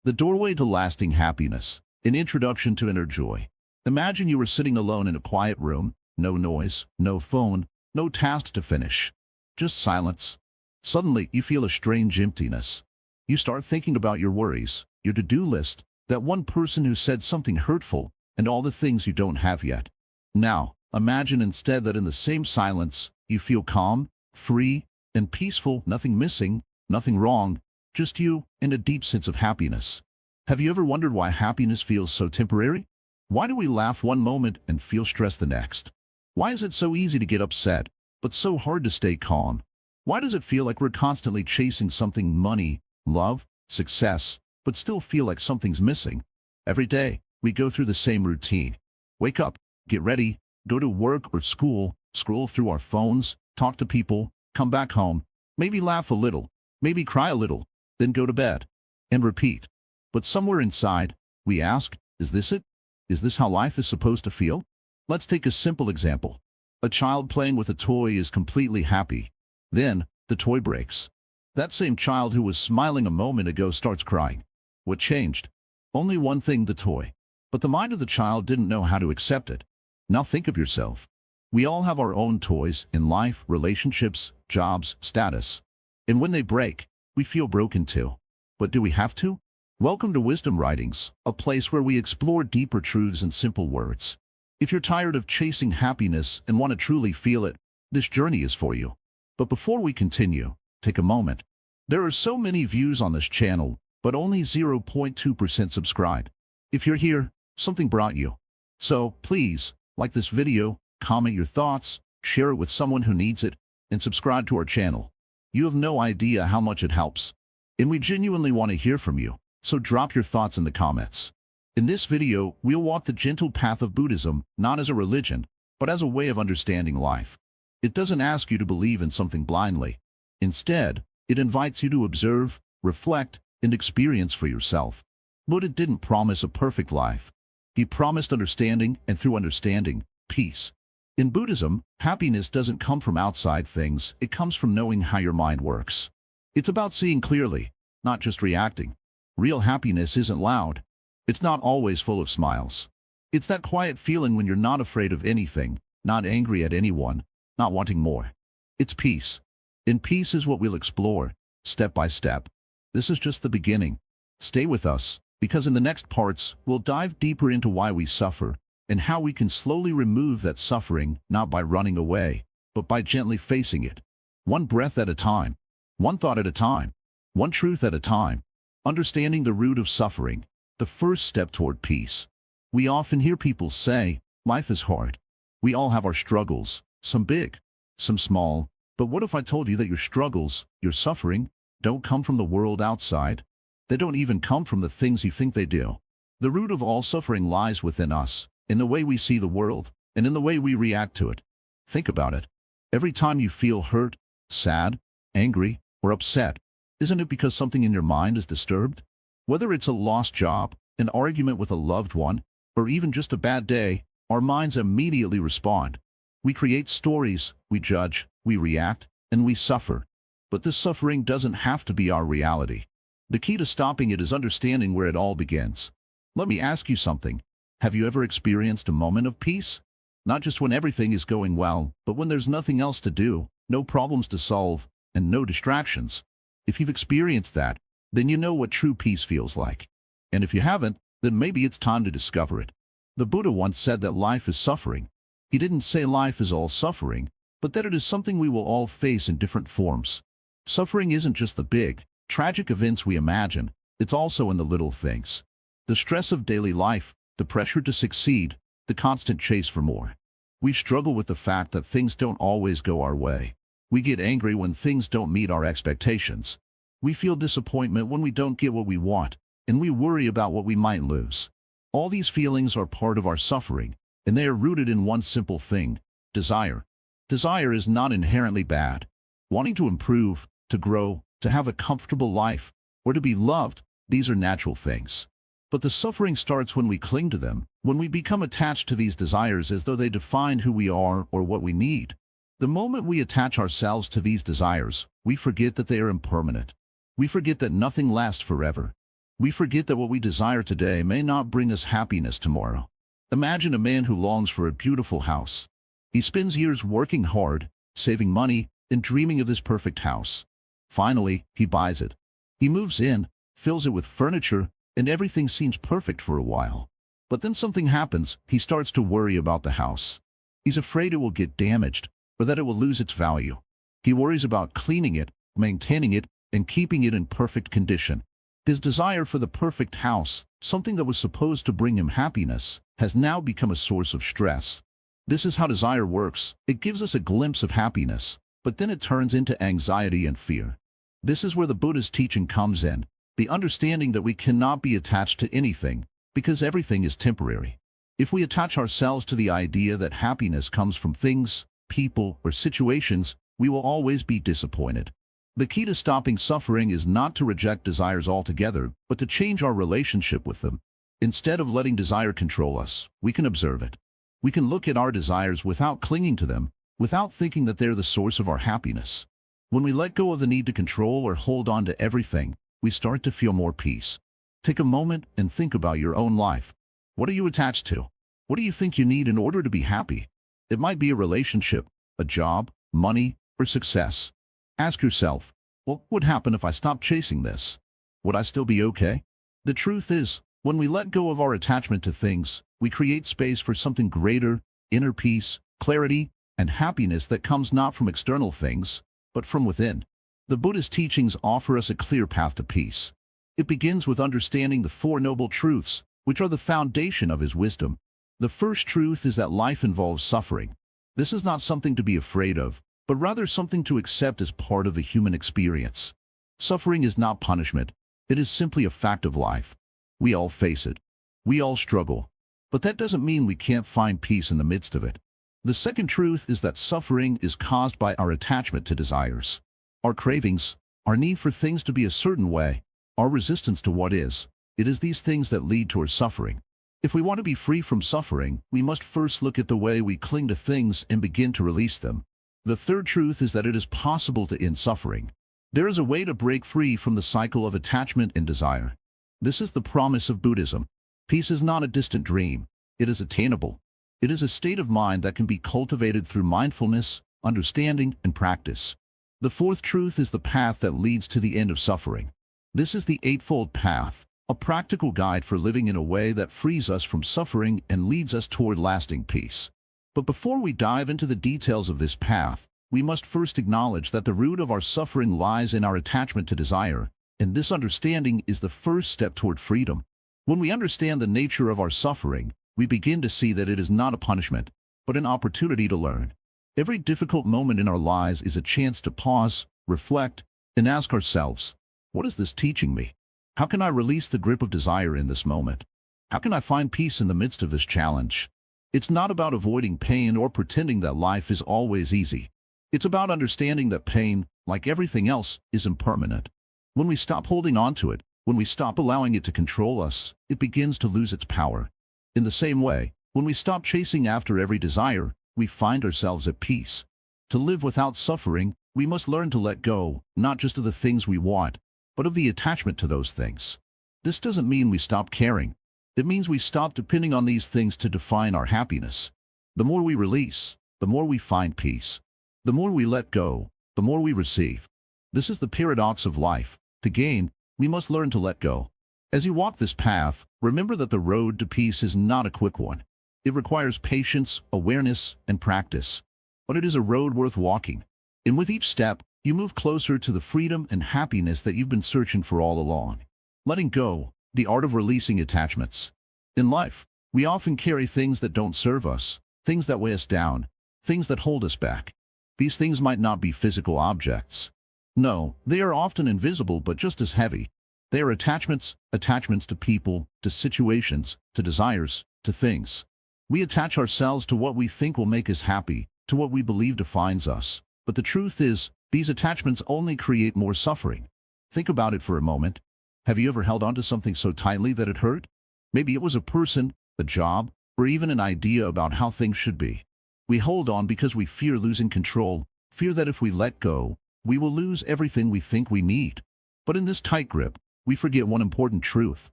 The Doorway to Lasting Happiness, an introduction to inner joy. Imagine you were sitting alone in a quiet room, no noise, no phone, no task to finish, just silence. Suddenly, you feel a strange emptiness. You start thinking about your worries, your to-do list, that one person who said something hurtful, and all the things you don't have yet. Now, imagine instead that in the same silence, you feel calm, free, and peaceful, nothing missing, nothing wrong, just you and a deep sense of happiness. Have you ever wondered why happiness feels so temporary? Why do we laugh one moment and feel stress the next? Why is it so easy to get upset, but so hard to stay calm? Why does it feel like we're constantly chasing something, money, love, success, but still feel like something's missing? Every day, we go through the same routine. Wake up, get ready, go to work or school, scroll through our phones, talk to people, come back home, maybe laugh a little, maybe cry a little, then go to bed, and repeat. But somewhere inside, we ask, is this it? Is this how life is supposed to feel? Let's take a simple example. A child playing with a toy is completely happy. Then, the toy breaks. That same child who was smiling a moment ago starts crying. What changed? Only one thing, the toy. But the mind of the child didn't know how to accept it. Now think of yourself. We all have our own toys in life, relationships, jobs, status. And when they break, we feel broken too. But do we have to? Welcome to Wisdom Writings, a place where we explore deeper truths in simple words. If you're tired of chasing happiness and want to truly feel it, this journey is for you. But before we continue, take a moment. There are so many views on this channel, but only 0.2% subscribed. If you're here, something brought you. So, please, like this video, comment your thoughts, share it with someone who needs it, and subscribe to our channel. You have no idea how much it helps. And we genuinely want to hear from you, so drop your thoughts in the comments. In this video, we'll walk the gentle path of Buddhism, not as a religion, but as a way of understanding life. It doesn't ask you to believe in something blindly. Instead, it invites you to observe, reflect, and experience for yourself. Buddha didn't promise a perfect life. He promised understanding, and through understanding, peace. In Buddhism, happiness doesn't come from outside things, it comes from knowing how your mind works. It's about seeing clearly, not just reacting. Real happiness isn't loud. It's not always full of smiles. It's that quiet feeling when you're not afraid of anything, not angry at anyone, not wanting more. It's peace. And peace is what we'll explore, step by step. This is just the beginning. Stay with us, because in the next parts, we'll dive deeper into why we suffer, and how we can slowly remove that suffering, not by running away, but by gently facing it. One breath at a time, one thought at a time, one truth at a time. Understanding the root of suffering, the first step toward peace. We often hear people say, life is hard. We all have our struggles, some big, some small. But what if I told you that your struggles, your suffering, don't come from the world outside? They don't even come from the things you think they do. The root of all suffering lies within us, in the way we see the world, and in the way we react to it. Think about it. Every time you feel hurt, sad, angry, or upset, isn't it because something in your mind is disturbed? Whether it's a lost job, an argument with a loved one, or even just a bad day, our minds immediately respond. We create stories, we judge, we react, and we suffer. But this suffering doesn't have to be our reality. The key to stopping it is understanding where it all begins. Let me ask you something. Have you ever experienced a moment of peace? Not just when everything is going well, but when there's nothing else to do, no problems to solve, and no distractions. If you've experienced that, then you know what true peace feels like. And if you haven't, then maybe it's time to discover it. The Buddha once said that life is suffering. He didn't say life is all suffering, but that it is something we will all face in different forms. Suffering isn't just the big, tragic events we imagine, it's also in the little things. The stress of daily life, the pressure to succeed, the constant chase for more. We struggle with the fact that things don't always go our way. We get angry when things don't meet our expectations. We feel disappointment when we don't get what we want, and we worry about what we might lose. All these feelings are part of our suffering, and they are rooted in one simple thing: desire. Desire is not inherently bad. Wanting to improve, to grow, to have a comfortable life, or to be loved, these are natural things. But the suffering starts when we cling to them, when we become attached to these desires as though they define who we are or what we need. The moment we attach ourselves to these desires, we forget that they are impermanent. We forget that nothing lasts forever. We forget that what we desire today may not bring us happiness tomorrow. Imagine a man who longs for a beautiful house. He spends years working hard, saving money, and dreaming of this perfect house. Finally, he buys it. He moves in, fills it with furniture, and everything seems perfect for a while. But then something happens. He starts to worry about the house. He's afraid it will get damaged, or that it will lose its value. He worries about cleaning it, maintaining it, and keeping it in perfect condition. His desire for the perfect house, something that was supposed to bring him happiness, has now become a source of stress. This is how desire works. It gives us a glimpse of happiness, but then it turns into anxiety and fear. This is where the Buddhist teaching comes in, the understanding that we cannot be attached to anything, because everything is temporary. If we attach ourselves to the idea that happiness comes from things, people, or situations, we will always be disappointed. The key to stopping suffering is not to reject desires altogether, but to change our relationship with them. Instead of letting desire control us, we can observe it. We can look at our desires without clinging to them, without thinking that they're the source of our happiness. When we let go of the need to control or hold on to everything, we start to feel more peace. Take a moment and think about your own life. What are you attached to? What do you think you need in order to be happy? It might be a relationship, a job, money, or success. Ask yourself, what would happen if I stopped chasing this? Would I still be okay? The truth is, when we let go of our attachment to things, we create space for something greater, inner peace, clarity, and happiness that comes not from external things, but from within. The Buddhist teachings offer us a clear path to peace. It begins with understanding the Four Noble Truths, which are the foundation of his wisdom. The first truth is that life involves suffering. This is not something to be afraid of, but rather something to accept as part of the human experience. Suffering is not punishment. It is simply a fact of life. We all face it. We all struggle. But that doesn't mean we can't find peace in the midst of it. The second truth is that suffering is caused by our attachment to desires. Our cravings, our need for things to be a certain way, our resistance to what is. It is these things that lead to our suffering. If we want to be free from suffering, we must first look at the way we cling to things and begin to release them. The third truth is that it is possible to end suffering. There is a way to break free from the cycle of attachment and desire. This is the promise of Buddhism. Peace is not a distant dream. It is attainable. It is a state of mind that can be cultivated through mindfulness, understanding, and practice. The fourth truth is the path that leads to the end of suffering. This is the Eightfold Path, a practical guide for living in a way that frees us from suffering and leads us toward lasting peace. But before we dive into the details of this path, we must first acknowledge that the root of our suffering lies in our attachment to desire, and this understanding is the first step toward freedom. When we understand the nature of our suffering, we begin to see that it is not a punishment, but an opportunity to learn. Every difficult moment in our lives is a chance to pause, reflect, and ask ourselves, what is this teaching me? How can I release the grip of desire in this moment? How can I find peace in the midst of this challenge? It's not about avoiding pain or pretending that life is always easy. It's about understanding that pain, like everything else, is impermanent. When we stop holding on to it, when we stop allowing it to control us, it begins to lose its power. In the same way, when we stop chasing after every desire, we find ourselves at peace. To live without suffering, we must learn to let go, not just of the things we want, but of the attachment to those things. This doesn't mean we stop caring. It means we stop depending on these things to define our happiness. The more we release, the more we find peace. The more we let go, the more we receive. This is the paradox of life. To gain, we must learn to let go. As you walk this path, remember that the road to peace is not a quick one. It requires patience, awareness, and practice. But it is a road worth walking. And with each step, you move closer to the freedom and happiness that you've been searching for all along. Letting go, the art of releasing attachments. In life, we often carry things that don't serve us, things that weigh us down, things that hold us back. These things might not be physical objects. No, they are often invisible but just as heavy. They are attachments to people, to situations, to desires, to things. We attach ourselves to what we think will make us happy, to what we believe defines us. But the truth is, these attachments only create more suffering. Think about it for a moment. Have you ever held on to something so tightly that it hurt? Maybe it was a person, a job, or even an idea about how things should be. We hold on because we fear losing control, fear that if we let go, we will lose everything we think we need. But in this tight grip, we forget one important truth.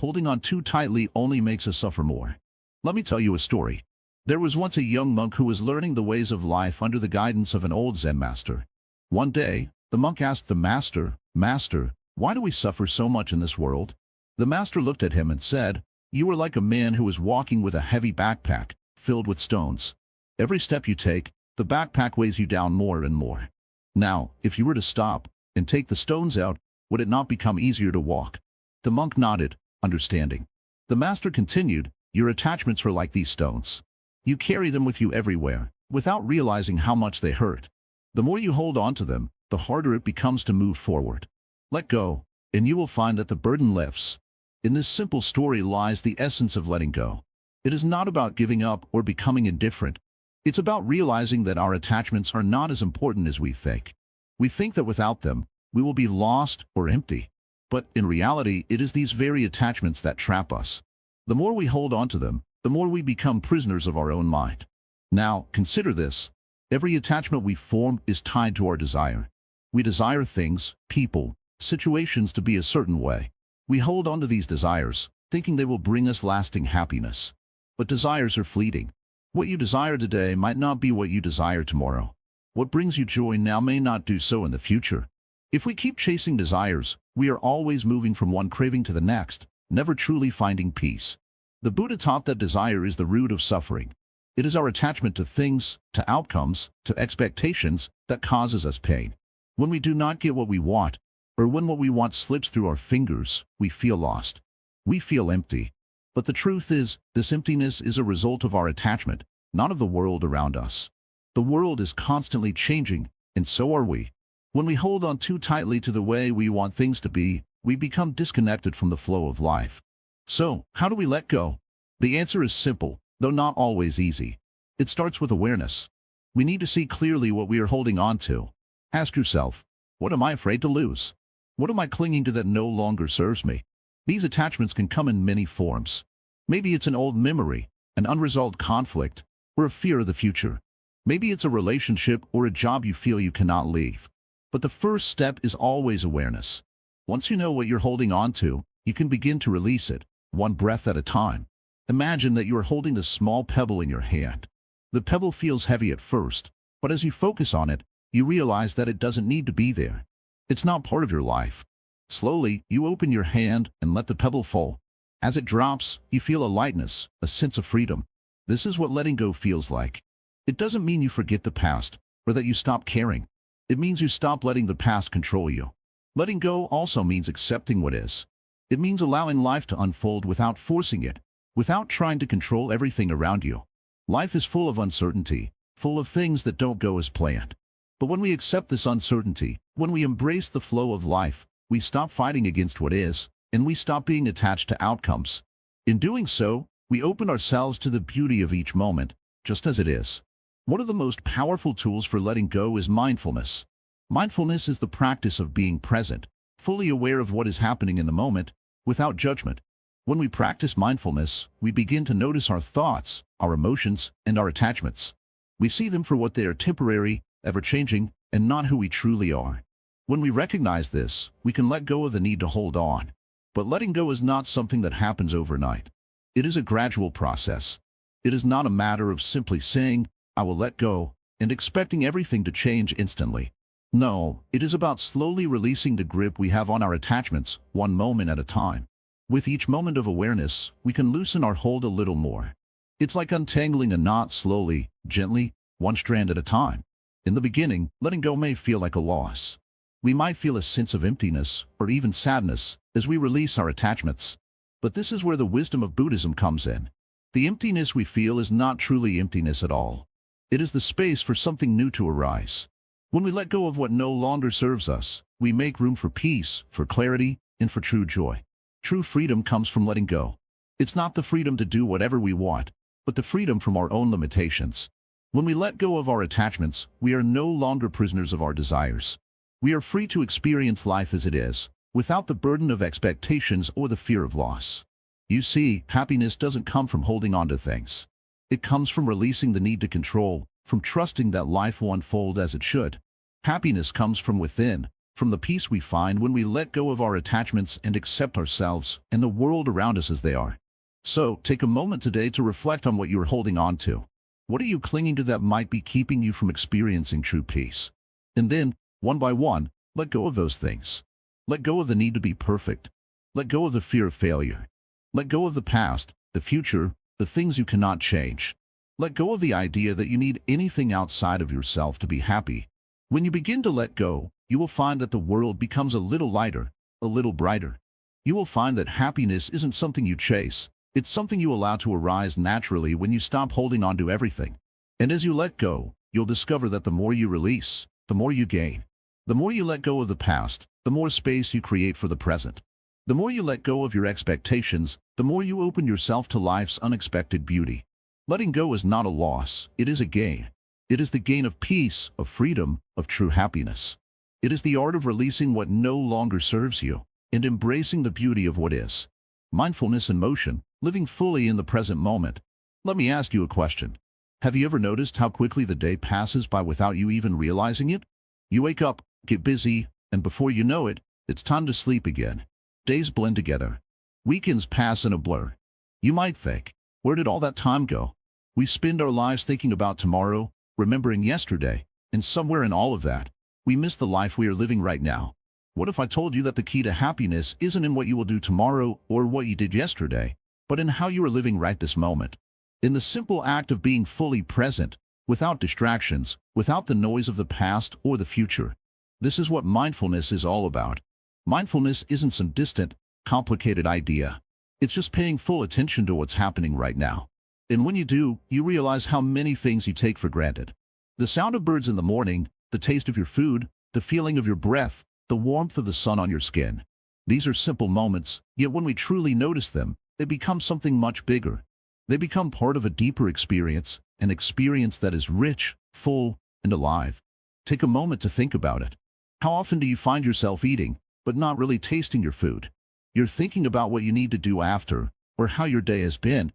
Holding on too tightly only makes us suffer more. Let me tell you a story. There was once a young monk who was learning the ways of life under the guidance of an old Zen master. One day, the monk asked the master, "Master, why do we suffer so much in this world?" The master looked at him and said, "You are like a man who is walking with a heavy backpack filled with stones. Every step you take, the backpack weighs you down more and more. Now, if you were to stop and take the stones out, would it not become easier to walk?" The monk nodded, understanding. The master continued, "Your attachments are like these stones. You carry them with you everywhere, without realizing how much they hurt. The more you hold on to them, the harder it becomes to move forward. Let go, and you will find that the burden lifts." In this simple story lies the essence of letting go. It is not about giving up or becoming indifferent. It's about realizing that our attachments are not as important as we think. We think that without them, we will be lost or empty. But in reality, it is these very attachments that trap us. The more we hold on to them, the more we become prisoners of our own mind. Now, consider this. Every attachment we form is tied to our desire. We desire things, people, situations to be a certain way. We hold on to these desires, thinking they will bring us lasting happiness. But desires are fleeting. What you desire today might not be what you desire tomorrow. What brings you joy now may not do so in the future. If we keep chasing desires, we are always moving from one craving to the next, never truly finding peace. The Buddha taught that desire is the root of suffering. It is our attachment to things, to outcomes, to expectations that causes us pain. When we do not get what we want, or when what we want slips through our fingers, we feel lost. We feel empty. But the truth is, this emptiness is a result of our attachment, not of the world around us. The world is constantly changing, and so are we. When we hold on too tightly to the way we want things to be, we become disconnected from the flow of life. So, how do we let go? The answer is simple, though not always easy. It starts with awareness. We need to see clearly what we are holding on to. Ask yourself, what am I afraid to lose? What am I clinging to that no longer serves me? These attachments can come in many forms. Maybe it's an old memory, an unresolved conflict, or a fear of the future. Maybe it's a relationship or a job you feel you cannot leave. But the first step is always awareness. Once you know what you're holding on to, you can begin to release it, one breath at a time. Imagine that you are holding a small pebble in your hand. The pebble feels heavy at first, but as you focus on it, you realize that it doesn't need to be there. It's not part of your life. Slowly, you open your hand and let the pebble fall. As it drops, you feel a lightness, a sense of freedom. This is what letting go feels like. It doesn't mean you forget the past, or that you stop caring. It means you stop letting the past control you. Letting go also means accepting what is. It means allowing life to unfold without forcing it, without trying to control everything around you. Life is full of uncertainty, full of things that don't go as planned. But when we accept this uncertainty, when we embrace the flow of life, we stop fighting against what is, and we stop being attached to outcomes. In doing so, we open ourselves to the beauty of each moment, just as it is. One of the most powerful tools for letting go is mindfulness. Mindfulness is the practice of being present, fully aware of what is happening in the moment, without judgment. When we practice mindfulness, we begin to notice our thoughts, our emotions, and our attachments. We see them for what they are: temporary, ever-changing, and not who we truly are. When we recognize this, we can let go of the need to hold on. But letting go is not something that happens overnight. It is a gradual process. It is not a matter of simply saying, "I will let go," and expecting everything to change instantly. No, it is about slowly releasing the grip we have on our attachments, one moment at a time. With each moment of awareness, we can loosen our hold a little more. It's like untangling a knot slowly, gently, one strand at a time. In the beginning, letting go may feel like a loss. We might feel a sense of emptiness, or even sadness, as we release our attachments. But this is where the wisdom of Buddhism comes in. The emptiness we feel is not truly emptiness at all. It is the space for something new to arise. When we let go of what no longer serves us, we make room for peace, for clarity, and for true joy. True freedom comes from letting go. It's not the freedom to do whatever we want, but the freedom from our own limitations. When we let go of our attachments, we are no longer prisoners of our desires. We are free to experience life as it is, without the burden of expectations or the fear of loss. You see, happiness doesn't come from holding on to things. It comes from releasing the need to control, from trusting that life will unfold as it should. Happiness comes from within, from the peace we find when we let go of our attachments and accept ourselves and the world around us as they are. So, take a moment today to reflect on what you are holding on to. What are you clinging to that might be keeping you from experiencing true peace? And then, one by one, let go of those things. Let go of the need to be perfect. Let go of the fear of failure. Let go of the past, the future, the things you cannot change. Let go of the idea that you need anything outside of yourself to be happy. When you begin to let go, you will find that the world becomes a little lighter, a little brighter. You will find that happiness isn't something you chase. It's something you allow to arise naturally when you stop holding on to everything. And as you let go, you'll discover that the more you release, the more you gain. The more you let go of the past, the more space you create for the present. The more you let go of your expectations, the more you open yourself to life's unexpected beauty. Letting go is not a loss, it is a gain. It is the gain of peace, of freedom, of true happiness. It is the art of releasing what no longer serves you, and embracing the beauty of what is. Mindfulness in motion, living fully in the present moment. Let me ask you a question. Have you ever noticed how quickly the day passes by without you even realizing it? You wake up, get busy, and before you know it, it's time to sleep again. Days blend together. Weekends pass in a blur. You might think, where did all that time go? We spend our lives thinking about tomorrow, remembering yesterday, and somewhere in all of that, we miss the life we are living right now. What if I told you that the key to happiness isn't in what you will do tomorrow or what you did yesterday, but in how you are living right this moment? In the simple act of being fully present, without distractions, without the noise of the past or the future. This is what mindfulness is all about. Mindfulness isn't some distant, complicated idea. It's just paying full attention to what's happening right now. And when you do, you realize how many things you take for granted. The sound of birds in the morning, the taste of your food, the feeling of your breath, the warmth of the sun on your skin. These are simple moments, yet when we truly notice them, they become something much bigger. They become part of a deeper experience, an experience that is rich, full, and alive. Take a moment to think about it. How often do you find yourself eating, but not really tasting your food? You're thinking about what you need to do after, or how your day has been,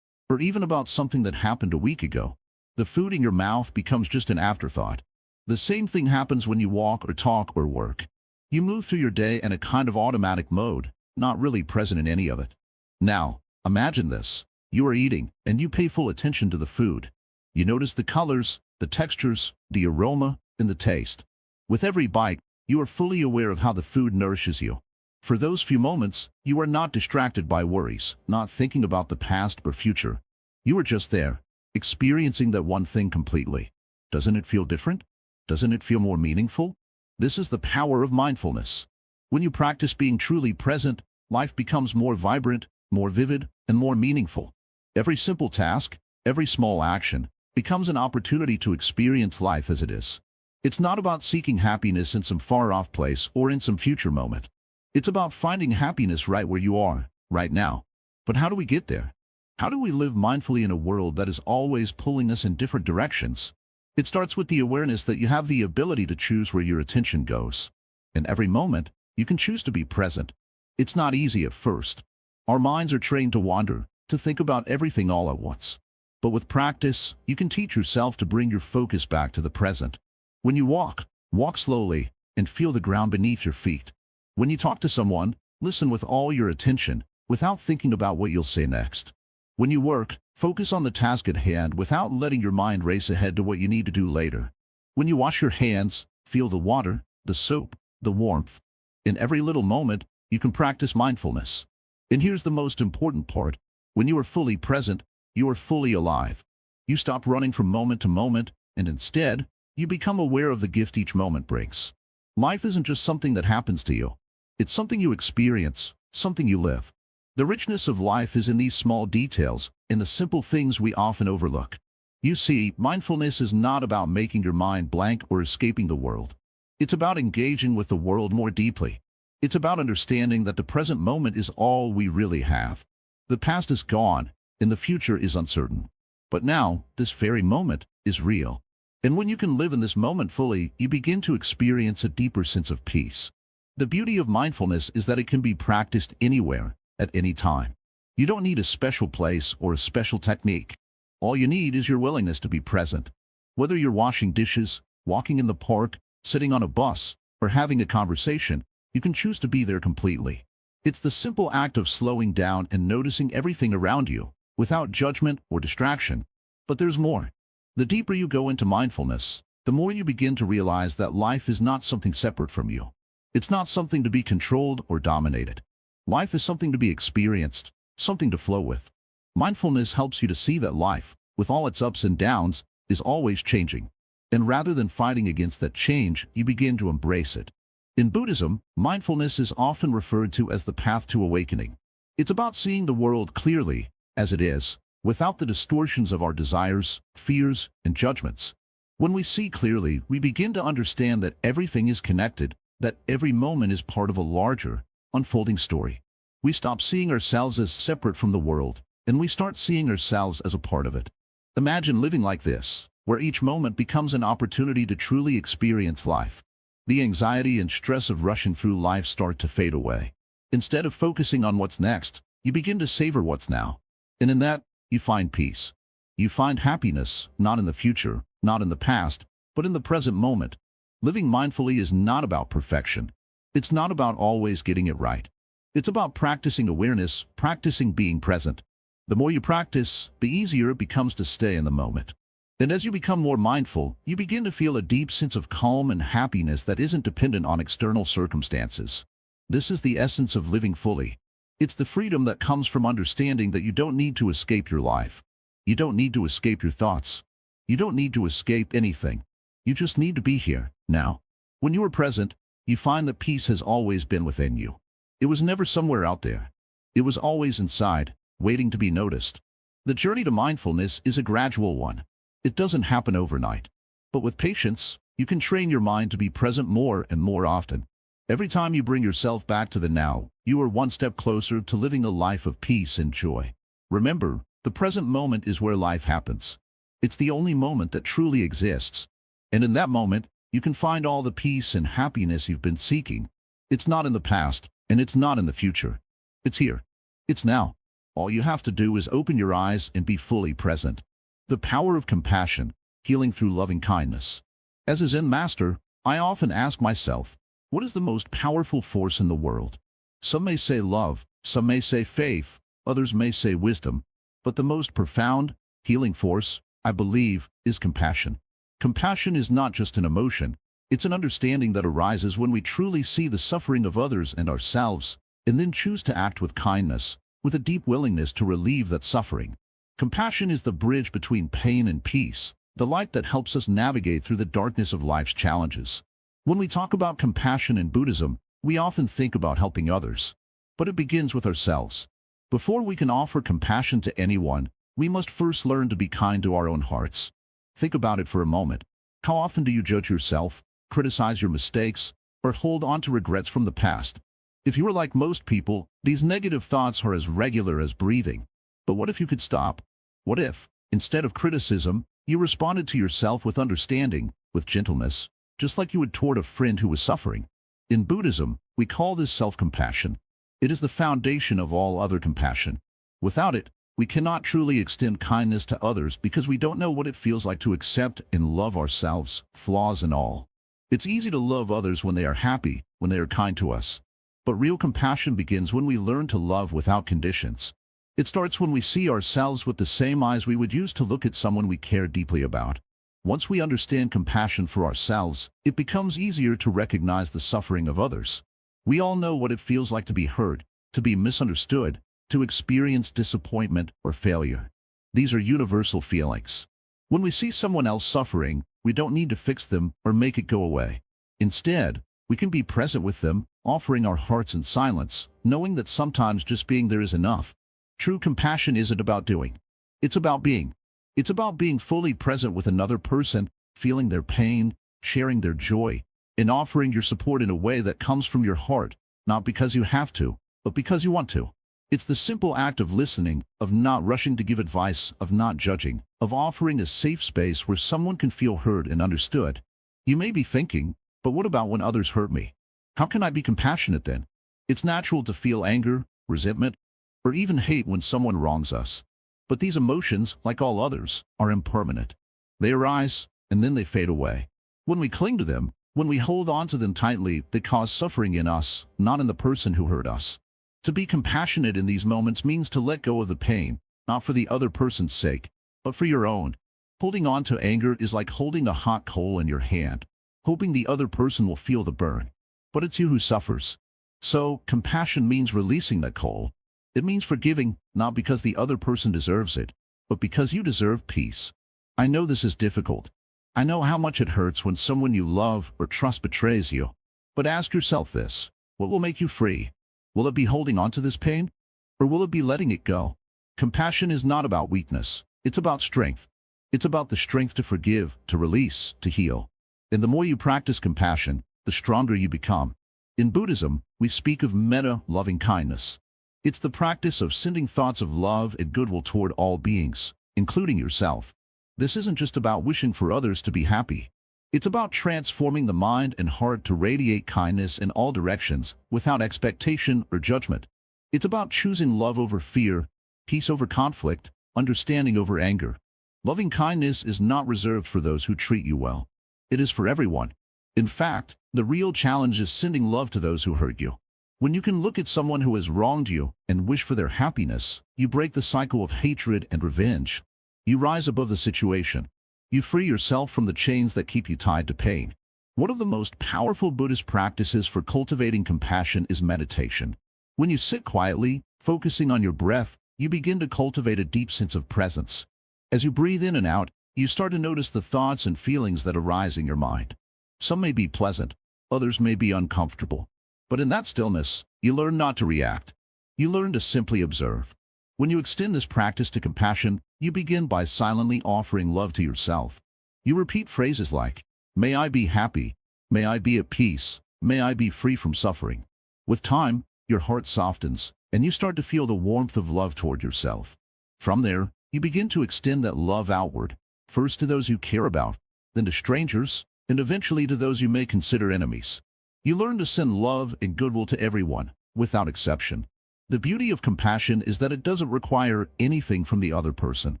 or even about something that happened a week ago. The food in your mouth becomes just an afterthought. The same thing happens when you walk or talk or work. You move through your day in a kind of automatic mode, not really present in any of it. Now, imagine this. You are eating, and you pay full attention to the food. You notice the colors, the textures, the aroma, and the taste. With every bite, you are fully aware of how the food nourishes you. For those few moments, you are not distracted by worries, not thinking about the past or future. You are just there, experiencing that one thing completely. Doesn't it feel different? Doesn't it feel more meaningful? This is the power of mindfulness. When you practice being truly present, life becomes more vibrant, more vivid, and more meaningful. Every simple task, every small action, becomes an opportunity to experience life as it is. It's not about seeking happiness in some far-off place or in some future moment. It's about finding happiness right where you are, right now. But how do we get there? How do we live mindfully in a world that is always pulling us in different directions? It starts with the awareness that you have the ability to choose where your attention goes. In every moment, you can choose to be present. It's not easy at first. Our minds are trained to wander, to think about everything all at once. But with practice, you can teach yourself to bring your focus back to the present. When you walk, walk slowly and feel the ground beneath your feet. When you talk to someone, listen with all your attention, without thinking about what you'll say next. When you work, focus on the task at hand without letting your mind race ahead to what you need to do later. When you wash your hands, feel the water, the soap, the warmth. In every little moment, you can practice mindfulness. And here's the most important part. When you are fully present, you are fully alive. You stop running from moment to moment, and instead, you become aware of the gift each moment brings. Life isn't just something that happens to you. It's something you experience, something you live. The richness of life is in these small details, in the simple things we often overlook. You see, mindfulness is not about making your mind blank or escaping the world. It's about engaging with the world more deeply. It's about understanding that the present moment is all we really have. The past is gone, and the future is uncertain. But now, this very moment is real. And when you can live in this moment fully, you begin to experience a deeper sense of peace. The beauty of mindfulness is that it can be practiced anywhere, at any time. You don't need a special place or a special technique. All you need is your willingness to be present. Whether you're washing dishes, walking in the park, sitting on a bus, or having a conversation, you can choose to be there completely. It's the simple act of slowing down and noticing everything around you, without judgment or distraction. But there's more. The deeper you go into mindfulness, the more you begin to realize that life is not something separate from you. It's not something to be controlled or dominated. Life is something to be experienced, something to flow with. Mindfulness helps you to see that life, with all its ups and downs, is always changing. And rather than fighting against that change, you begin to embrace it. In Buddhism, mindfulness is often referred to as the path to awakening. It's about seeing the world clearly, as it is, without the distortions of our desires, fears, and judgments. When we see clearly, we begin to understand that everything is connected, that every moment is part of a larger, unfolding story. We stop seeing ourselves as separate from the world, and we start seeing ourselves as a part of it. Imagine living like this, where each moment becomes an opportunity to truly experience life. The anxiety and stress of rushing through life start to fade away. Instead of focusing on what's next, you begin to savor what's now. And in that, you find peace. You find happiness, not in the future, not in the past, but in the present moment. Living mindfully is not about perfection. It's not about always getting it right. It's about practicing awareness, practicing being present. The more you practice, the easier it becomes to stay in the moment. And as you become more mindful, you begin to feel a deep sense of calm and happiness that isn't dependent on external circumstances. This is the essence of living fully. It's the freedom that comes from understanding that you don't need to escape your life. You don't need to escape your thoughts. You don't need to escape anything. You just need to be here, now. When you are present, you find that peace has always been within you. It was never somewhere out there. It was always inside, waiting to be noticed. The journey to mindfulness is a gradual one. It doesn't happen overnight. But with patience, you can train your mind to be present more and more often. Every time you bring yourself back to the now, you are one step closer to living a life of peace and joy. Remember, the present moment is where life happens. It's the only moment that truly exists. And in that moment, you can find all the peace and happiness you've been seeking. It's not in the past, and it's not in the future. It's here. It's now. All you have to do is open your eyes and be fully present. The power of compassion, healing through loving kindness. As a Zen master, I often ask myself, what is the most powerful force in the world? Some may say love, some may say faith, others may say wisdom. But the most profound, healing force, I believe, is compassion. Compassion is not just an emotion, it's an understanding that arises when we truly see the suffering of others and ourselves, and then choose to act with kindness, with a deep willingness to relieve that suffering. Compassion is the bridge between pain and peace, the light that helps us navigate through the darkness of life's challenges. When we talk about compassion in Buddhism, we often think about helping others. But it begins with ourselves. Before we can offer compassion to anyone, we must first learn to be kind to our own hearts. Think about it for a moment. How often do you judge yourself, criticize your mistakes, or hold on to regrets from the past? If you are like most people, these negative thoughts are as regular as breathing. But what if you could stop? What if, instead of criticism, you responded to yourself with understanding, with gentleness, just like you would toward a friend who was suffering? In Buddhism, we call this self-compassion. It is the foundation of all other compassion. Without it, we cannot truly extend kindness to others because we don't know what it feels like to accept and love ourselves, flaws and all. It's easy to love others when they are happy, when they are kind to us. But real compassion begins when we learn to love without conditions. It starts when we see ourselves with the same eyes we would use to look at someone we care deeply about. Once we understand compassion for ourselves, it becomes easier to recognize the suffering of others. We all know what it feels like to be hurt, to be misunderstood, to experience disappointment or failure. These are universal feelings. When we see someone else suffering, we don't need to fix them or make it go away. Instead, we can be present with them, offering our hearts in silence, knowing that sometimes just being there is enough. True compassion isn't about doing. It's about being. It's about being fully present with another person, feeling their pain, sharing their joy, and offering your support in a way that comes from your heart, not because you have to, but because you want to. It's the simple act of listening, of not rushing to give advice, of not judging, of offering a safe space where someone can feel heard and understood. You may be thinking, but what about when others hurt me? How can I be compassionate then? It's natural to feel anger, resentment, or even hate when someone wrongs us. But these emotions, like all others, are impermanent. They arise, and then they fade away. When we cling to them, When we hold on to them tightly, they cause suffering in us, not in the person who hurt us. To be compassionate in these moments means to let go of the pain, not for the other person's sake, but for your own. Holding on to anger is like holding a hot coal in your hand, hoping the other person will feel the burn. But it's you who suffers. So, compassion means releasing that coal. It means forgiving, not because the other person deserves it, but because you deserve peace. I know this is difficult. I know how much it hurts when someone you love or trust betrays you. But ask yourself this: what will make you free? Will it be holding on to this pain? Or will it be letting it go? Compassion is not about weakness. It's about strength. It's about the strength to forgive, to release, to heal. And the more you practice compassion, the stronger you become. In Buddhism, we speak of metta, loving kindness. It's the practice of sending thoughts of love and goodwill toward all beings, including yourself. This isn't just about wishing for others to be happy. It's about transforming the mind and heart to radiate kindness in all directions, without expectation or judgment. It's about choosing love over fear, peace over conflict, understanding over anger. Loving kindness is not reserved for those who treat you well. It is for everyone. In fact, the real challenge is sending love to those who hurt you. When you can look at someone who has wronged you and wish for their happiness, you break the cycle of hatred and revenge. You rise above the situation. You free yourself from the chains that keep you tied to pain. One of the most powerful Buddhist practices for cultivating compassion is meditation. When you sit quietly, focusing on your breath, you begin to cultivate a deep sense of presence. As you breathe in and out, you start to notice the thoughts and feelings that arise in your mind. Some may be pleasant, others may be uncomfortable. But in that stillness, you learn not to react. You learn to simply observe. When you extend this practice to compassion, you begin by silently offering love to yourself. You repeat phrases like, "May I be happy, may I be at peace, may I be free from suffering." With time, your heart softens, and you start to feel the warmth of love toward yourself. From there, you begin to extend that love outward, first to those you care about, then to strangers, and eventually to those you may consider enemies. You learn to send love and goodwill to everyone, without exception. The beauty of compassion is that it doesn't require anything from the other person.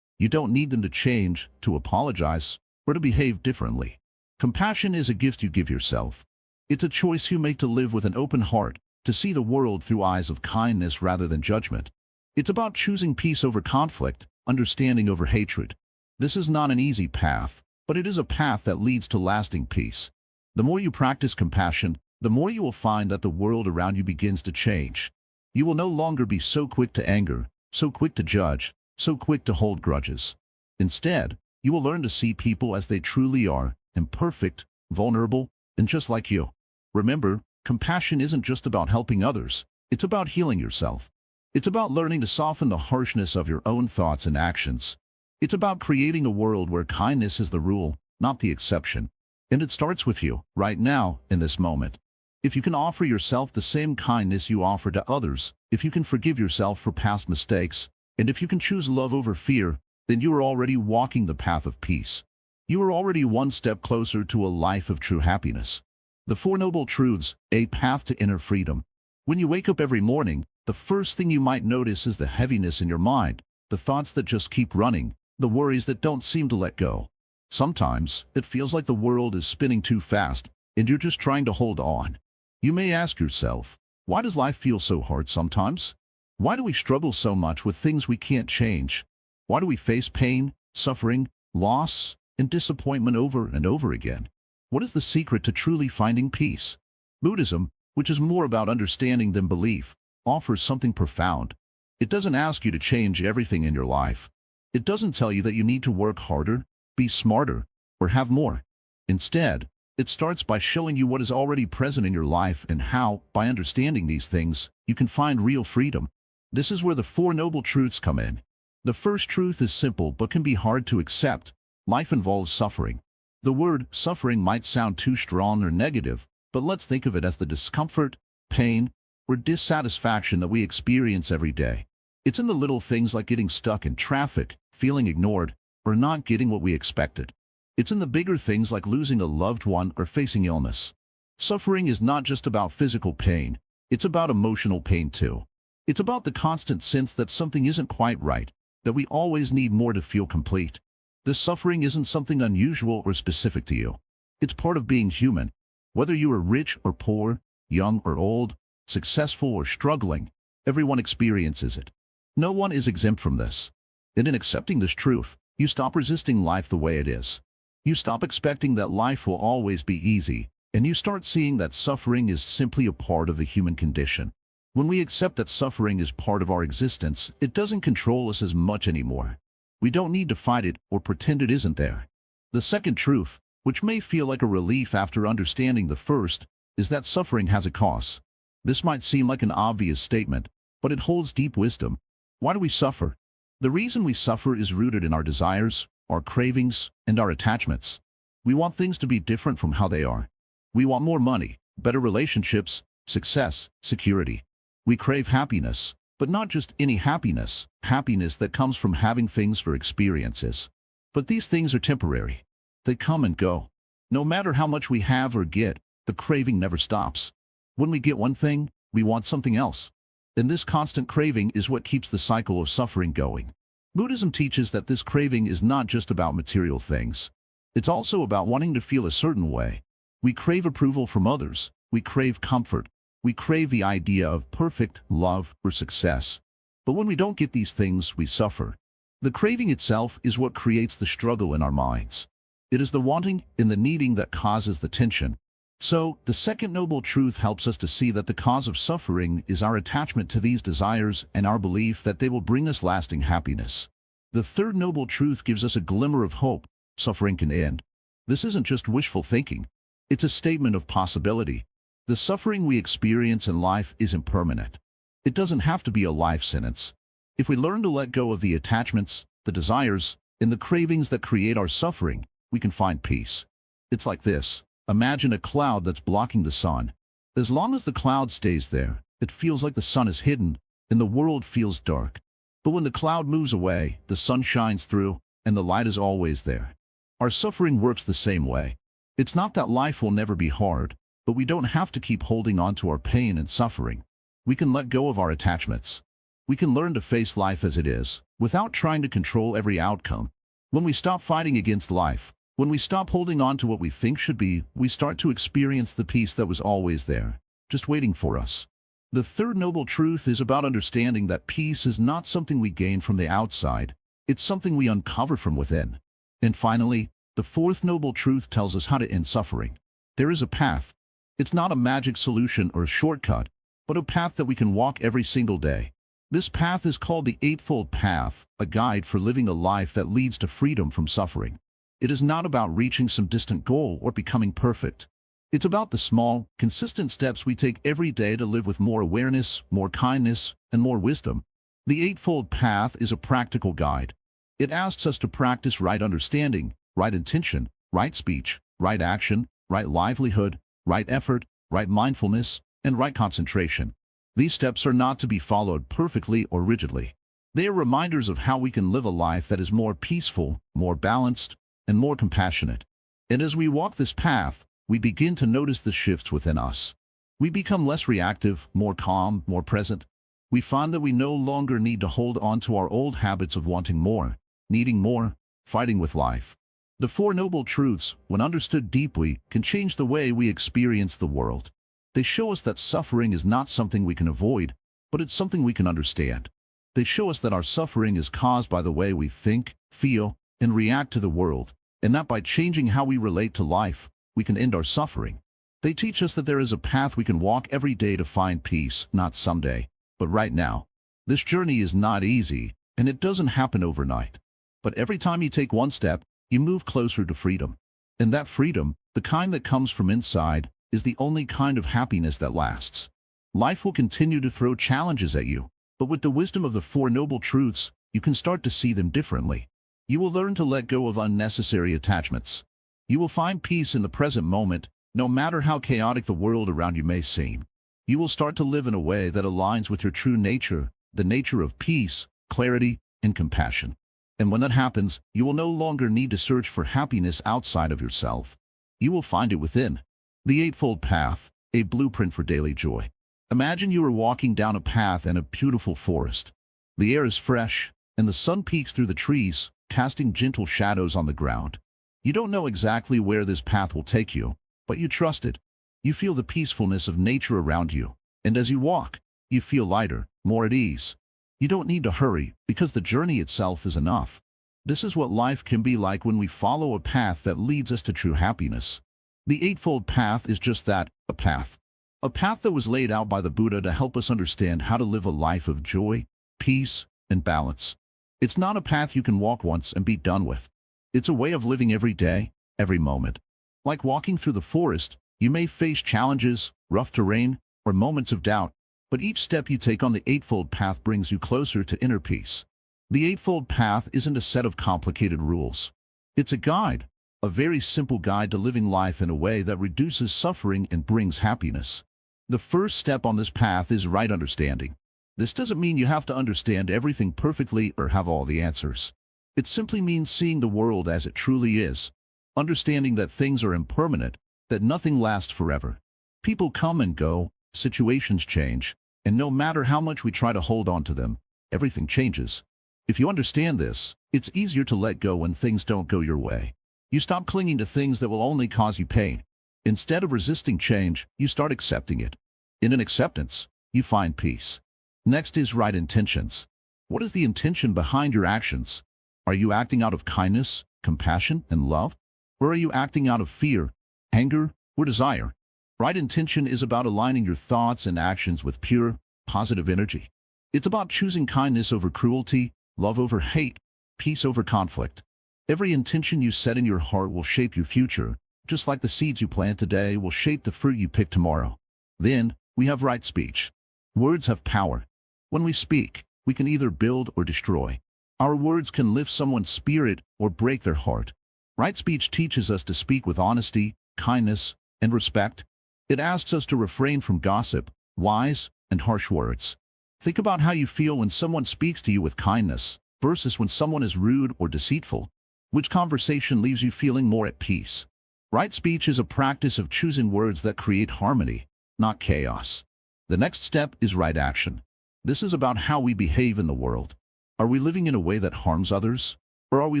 You don't need them to change, to apologize, or to behave differently. Compassion is a gift you give yourself. It's a choice you make to live with an open heart, to see the world through eyes of kindness rather than judgment. It's about choosing peace over conflict, understanding over hatred. This is not an easy path, but it is a path that leads to lasting peace. The more you practice compassion, the more you will find that the world around you begins to change. You will no longer be so quick to anger, so quick to judge, so quick to hold grudges. Instead, you will learn to see people as they truly are, imperfect, vulnerable, and just like you. Remember, compassion isn't just about helping others, it's about healing yourself. It's about learning to soften the harshness of your own thoughts and actions. It's about creating a world where kindness is the rule, not the exception. And it starts with you, right now, in this moment. If you can offer yourself the same kindness you offer to others, if you can forgive yourself for past mistakes, and if you can choose love over fear, then you are already walking the path of peace. You are already one step closer to a life of true happiness. The Four Noble Truths, a path to inner freedom. When you wake up every morning, the first thing you might notice is the heaviness in your mind, the thoughts that just keep running, the worries that don't seem to let go. Sometimes, it feels like the world is spinning too fast, and you're just trying to hold on. You may ask yourself, why does life feel so hard sometimes? Why do we struggle so much with things we can't change? Why do we face pain, suffering, loss, and disappointment over and over again? What is the secret to truly finding peace? Buddhism, which is more about understanding than belief, offers something profound. It doesn't ask you to change everything in your life. It doesn't tell you that you need to work harder, be smarter, or have more. Instead, it starts by showing you what is already present in your life and how, by understanding these things, you can find real freedom. This is where the Four Noble Truths come in. The first truth is simple but can be hard to accept. Life involves suffering. The word suffering might sound too strong or negative, but let's think of it as the discomfort, pain, or dissatisfaction that we experience every day. It's in the little things like getting stuck in traffic, feeling ignored, or not getting what we expected. It's in the bigger things like losing a loved one or facing illness. Suffering is not just about physical pain, it's about emotional pain too. It's about the constant sense that something isn't quite right, that we always need more to feel complete. This suffering isn't something unusual or specific to you. It's part of being human, Whether you are rich or poor, young or old, successful or struggling, everyone experiences it. No one is exempt from this. And in accepting this truth, you stop resisting life the way it is. You stop expecting that life will always be easy, and you start seeing that suffering is simply a part of the human condition. When we accept that suffering is part of our existence, it doesn't control us as much anymore. We don't need to fight it or pretend it isn't there. The second truth, which may feel like a relief after understanding the first, is that suffering has a cost. This might seem like an obvious statement, but it holds deep wisdom. Why do we suffer? The reason we suffer is rooted in our desires, our cravings, and our attachments. We want things to be different from how they are. We want more money, better relationships, success, security. We crave happiness, but not just any happiness, happiness that comes from having things or experiences. But these things are temporary. They come and go. No matter how much we have or get, the craving never stops. When we get one thing, we want something else. And this constant craving is what keeps the cycle of suffering going. Buddhism teaches that this craving is not just about material things. It's also about wanting to feel a certain way. We crave approval from others. We crave comfort. We crave the idea of perfect love or success. But when we don't get these things, we suffer. The craving itself is what creates the struggle in our minds. It is the wanting and the needing that causes the tension. So, the second noble truth helps us to see that the cause of suffering is our attachment to these desires and our belief that they will bring us lasting happiness. The third noble truth gives us a glimmer of hope. Suffering can end. This isn't just wishful thinking. It's a statement of possibility. The suffering we experience in life is impermanent. It doesn't have to be a life sentence. If we learn to let go of the attachments, the desires, and the cravings that create our suffering, we can find peace. It's like this. Imagine a cloud that's blocking the sun. As long as the cloud stays there, it feels like the sun is hidden, and the world feels dark. But when the cloud moves away, the sun shines through, and the light is always there. Our suffering works the same way. It's not that life will never be hard, but we don't have to keep holding on to our pain and suffering. We can let go of our attachments. We can learn to face life as it is, without trying to control every outcome. When we stop fighting against life, when we stop holding on to what we think should be, we start to experience the peace that was always there, just waiting for us. The third noble truth is about understanding that peace is not something we gain from the outside, it's something we uncover from within. And finally, the fourth noble truth tells us how to end suffering. There is a path. It's not a magic solution or a shortcut, but a path that we can walk every single day. This path is called the Eightfold Path, a guide for living a life that leads to freedom from suffering. It is not about reaching some distant goal or becoming perfect. It's about the small, consistent steps we take every day to live with more awareness, more kindness, and more wisdom. The Eightfold Path is a practical guide. It asks us to practice right understanding, right intention, right speech, right action, right livelihood, right effort, right mindfulness, and right concentration. These steps are not to be followed perfectly or rigidly. They are reminders of how we can live a life that is more peaceful, more balanced, and more compassionate. And as we walk this path, we begin to notice the shifts within us. We become less reactive, more calm, more present. We find that we no longer need to hold on to our old habits of wanting more, needing more, fighting with life. The Four Noble Truths, when understood deeply, can change the way we experience the world. They show us that suffering is not something we can avoid, but it's something we can understand. They show us that our suffering is caused by the way we think, feel, and react to the world, and that by changing how we relate to life, we can end our suffering. They teach us that there is a path we can walk every day to find peace, not someday, but right now. This journey is not easy, and it doesn't happen overnight. But every time you take one step, you move closer to freedom. And that freedom, the kind that comes from inside, is the only kind of happiness that lasts. Life will continue to throw challenges at you, but with the wisdom of the Four Noble Truths, you can start to see them differently. You will learn to let go of unnecessary attachments. You will find peace in the present moment, no matter how chaotic the world around you may seem. You will start to live in a way that aligns with your true nature, the nature of peace, clarity, and compassion. And when that happens, you will no longer need to search for happiness outside of yourself. You will find it within. The Eightfold Path, a blueprint for daily joy. Imagine you are walking down a path in a beautiful forest. The air is fresh, and the sun peeks through the trees, casting gentle shadows on the ground. You don't know exactly where this path will take you, but you trust it. You feel the peacefulness of nature around you, and as you walk, you feel lighter, more at ease. You don't need to hurry, because the journey itself is enough. This is what life can be like when we follow a path that leads us to true happiness. The Eightfold Path is just that, a path. A path that was laid out by the Buddha to help us understand how to live a life of joy, peace, and balance. It's not a path you can walk once and be done with. It's a way of living every day, every moment. Like walking through the forest, you may face challenges, rough terrain, or moments of doubt, but each step you take on the Eightfold Path brings you closer to inner peace. The Eightfold Path isn't a set of complicated rules. It's a guide, a very simple guide to living life in a way that reduces suffering and brings happiness. The first step on this path is right understanding. This doesn't mean you have to understand everything perfectly or have all the answers. It simply means seeing the world as it truly is, understanding that things are impermanent, that nothing lasts forever. People come and go, situations change, and no matter how much we try to hold on to them, everything changes. If you understand this, it's easier to let go when things don't go your way. You stop clinging to things that will only cause you pain. Instead of resisting change, you start accepting it. In an acceptance, you find peace. Next is right intentions. What is the intention behind your actions? Are you acting out of kindness, compassion, and love? Or are you acting out of fear, anger, or desire? Right intention is about aligning your thoughts and actions with pure, positive energy. It's about choosing kindness over cruelty, love over hate, peace over conflict. Every intention you set in your heart will shape your future, just like the seeds you plant today will shape the fruit you pick tomorrow. Then, we have right speech. Words have power. When we speak, we can either build or destroy. Our words can lift someone's spirit or break their heart. Right speech teaches us to speak with honesty, kindness, and respect. It asks us to refrain from gossip, lies, and harsh words. Think about how you feel when someone speaks to you with kindness versus when someone is rude or deceitful. Which conversation leaves you feeling more at peace? Right speech is a practice of choosing words that create harmony, not chaos. The next step is right action. This is about how we behave in the world. Are we living in a way that harms others? Or are we